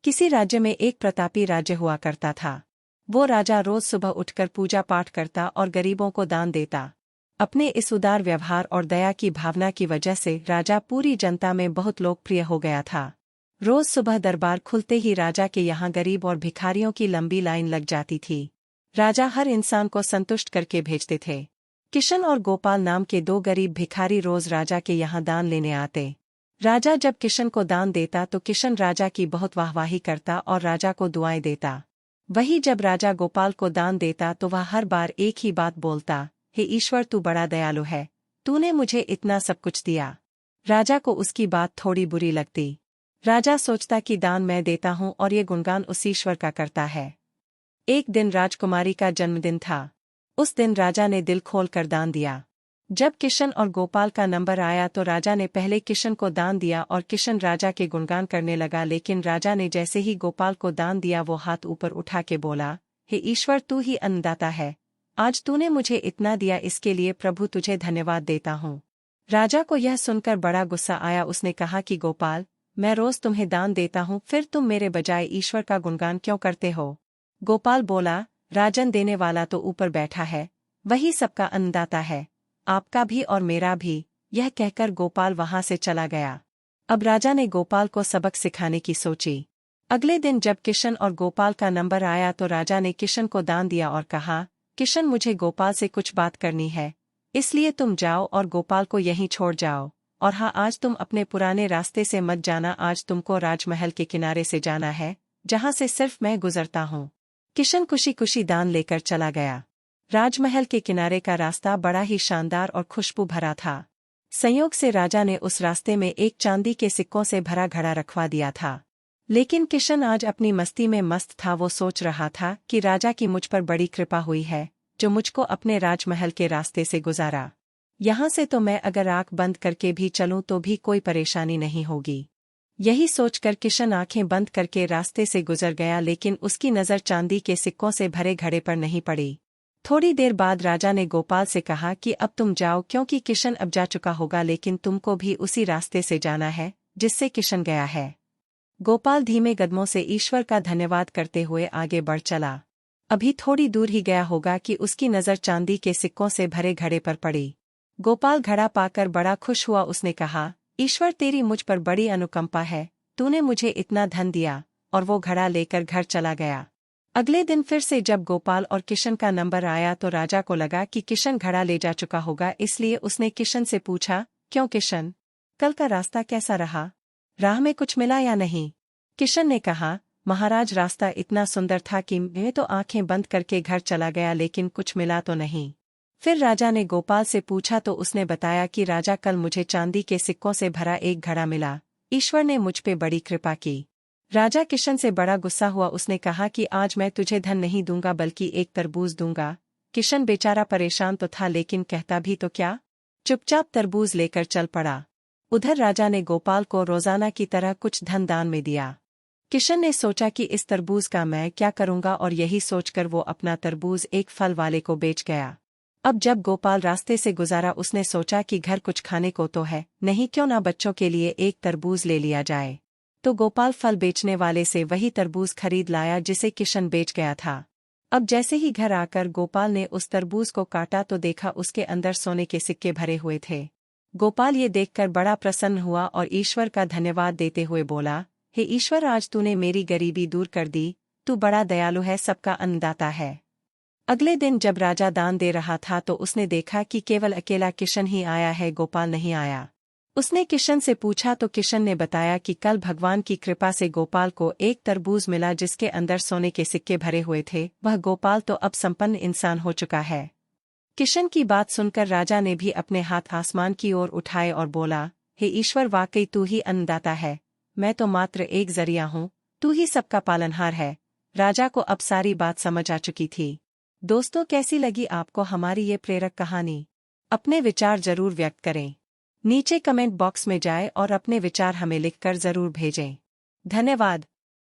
किसी राज्य में एक प्रतापी राज्य हुआ करता था। वो राजा रोज सुबह उठकर पूजा पाठ करता और गरीबों को दान देता। अपने इस उदार व्यवहार और दया की भावना की वजह से राजा पूरी जनता में बहुत लोकप्रिय हो गया था। रोज सुबह दरबार खुलते ही राजा के यहाँ गरीब और भिखारियों की लंबी लाइन लग जाती थी। राजा हर इंसान को संतुष्ट करके भेजते थे। किशन और गोपाल नाम के दो गरीब भिखारी रोज राजा के यहाँ दान लेने आते। राजा जब किशन को दान देता तो किशन राजा की बहुत वाहवाही करता और राजा को दुआएं देता। वही जब राजा गोपाल को दान देता तो वह हर बार एक ही बात बोलता, हे ईश्वर तू बड़ा दयालु है, तूने मुझे इतना सब कुछ दिया। राजा को उसकी बात थोड़ी बुरी लगती। राजा सोचता कि दान मैं देता हूँ और ये गुणगान उस ईश्वर का करता है। एक दिन राजकुमारी का जन्मदिन था। उस दिन राजा ने दिल खोल कर दान दिया। जब किशन और गोपाल का नंबर आया तो राजा ने पहले किशन को दान दिया और किशन राजा के गुणगान करने लगा, लेकिन राजा ने जैसे ही गोपाल को दान दिया वो हाथ ऊपर उठा के बोला, हे ईश्वर तू ही अन्नदाता है, आज तूने मुझे इतना दिया, इसके लिए प्रभु तुझे धन्यवाद देता हूँ। राजा को यह सुनकर बड़ा गुस्सा आया। उसने कहा कि गोपाल, मैं रोज तुम्हें दान देता हूँ, फिर तुम मेरे बजाय ईश्वर का गुणगान क्यों करते हो? गोपाल बोला, राजन देने वाला तो ऊपर बैठा है, वही सबका अन्नदाता है, आपका भी और मेरा भी। यह कहकर गोपाल वहां से चला गया। अब राजा ने गोपाल को सबक सिखाने की सोची। अगले दिन जब किशन और गोपाल का नंबर आया तो राजा ने किशन को दान दिया और कहा, किशन मुझे गोपाल से कुछ बात करनी है, इसलिए तुम जाओ और गोपाल को यहीं छोड़ जाओ। और हाँ, आज तुम अपने पुराने रास्ते से मत जाना, आज तुमको राजमहल के किनारे से जाना है, जहाँ से सिर्फ मैं गुजरता हूँ। किशन खुशी खुशी दान लेकर चला गया। राजमहल के किनारे का रास्ता बड़ा ही शानदार और खुशबू भरा था। संयोग से राजा ने उस रास्ते में एक चांदी के सिक्कों से भरा घड़ा रखवा दिया था। लेकिन किशन आज अपनी मस्ती में मस्त था। वो सोच रहा था कि राजा की मुझ पर बड़ी कृपा हुई है, जो मुझको अपने राजमहल के रास्ते से गुजारा। यहाँ से तो मैं अगर आंख बंद करके भी चलूं तो भी कोई परेशानी नहीं होगी। यही सोचकर किशन आंखें बंद करके रास्ते से गुजर गया, लेकिन उसकी नज़र चांदी के सिक्कों से भरे घड़े पर नहीं पड़ी। थोड़ी देर बाद राजा ने गोपाल से कहा कि अब तुम जाओ, क्योंकि किशन अब जा चुका होगा, लेकिन तुमको भी उसी रास्ते से जाना है जिससे किशन गया है। गोपाल धीमे कदमों से ईश्वर का धन्यवाद करते हुए आगे बढ़ चला। अभी थोड़ी दूर ही गया होगा कि उसकी नज़र चांदी के सिक्कों से भरे घड़े पर पड़ी। गोपाल घड़ा पाकर बड़ा खुश हुआ। उसने कहा, ईश्वर तेरी मुझ पर बड़ी अनुकंपा है, तूने मुझे इतना धन दिया। और वो घड़ा लेकर घर चला गया। अगले दिन फिर से जब गोपाल और किशन का नंबर आया तो राजा को लगा कि किशन घड़ा ले जा चुका होगा, इसलिए उसने किशन से पूछा, क्यों किशन, कल का रास्ता कैसा रहा? राह में कुछ मिला या नहीं? किशन ने कहा, महाराज रास्ता इतना सुंदर था कि मैं तो आंखें बंद करके घर चला गया, लेकिन कुछ मिला तो नहीं। फिर राजा ने गोपाल से पूछा तो उसने बताया कि राजा कल मुझे चांदी के सिक्कों से भरा एक घड़ा मिला, ईश्वर ने मुझ पे बड़ी कृपा की। राजा किशन से बड़ा गुस्सा हुआ। उसने कहा कि आज मैं तुझे धन नहीं दूंगा बल्कि एक तरबूज दूंगा। किशन बेचारा परेशान तो था, लेकिन कहता भी तो क्या, चुपचाप तरबूज लेकर चल पड़ा। उधर राजा ने गोपाल को रोजाना की तरह कुछ धन दान में दिया। किशन ने सोचा कि इस तरबूज का मैं क्या करूंगा, और यही सोचकर वो अपना तरबूज एक फल वाले को बेच गया। अब जब गोपाल रास्ते से गुजारा उसने सोचा कि घर कुछ खाने को तो है नहीं, क्यों ना बच्चों के लिए एक तरबूज ले लिया जाए। तो गोपाल फल बेचने वाले से वही तरबूज खरीद लाया जिसे किशन बेच गया था। अब जैसे ही घर आकर गोपाल ने उस तरबूज को काटा तो देखा उसके अंदर सोने के सिक्के भरे हुए थे। गोपाल ये देखकर बड़ा प्रसन्न हुआ और ईश्वर का धन्यवाद देते हुए बोला, हे ईश्वर, आज तूने मेरी गरीबी दूर कर दी, तू बड़ा दयालु है, सबका अन्नदाता है। अगले दिन जब राजा दान दे रहा था तो उसने देखा कि केवल अकेला किशन ही आया है, गोपाल नहीं आया। उसने किशन से पूछा तो किशन ने बताया कि कल भगवान की कृपा से गोपाल को एक तरबूज मिला जिसके अंदर सोने के सिक्के भरे हुए थे। वह गोपाल तो अब संपन्न इंसान हो चुका है। किशन की बात सुनकर राजा ने भी अपने हाथ आसमान की ओर उठाए और बोला, हे ईश्वर, वाकई तू ही अन्नदाता है, मैं तो मात्र एक जरिया हूँ, तू ही सबका पालनहार है। राजा को अब सारी बात समझ आ चुकी थी। दोस्तों, कैसी लगी आपको हमारी ये प्रेरक कहानी? अपने विचार जरूर व्यक्त करें। नीचे कमेंट बॉक्स में जाएं और अपने विचार हमें लिखकर जरूर भेजें। धन्यवाद।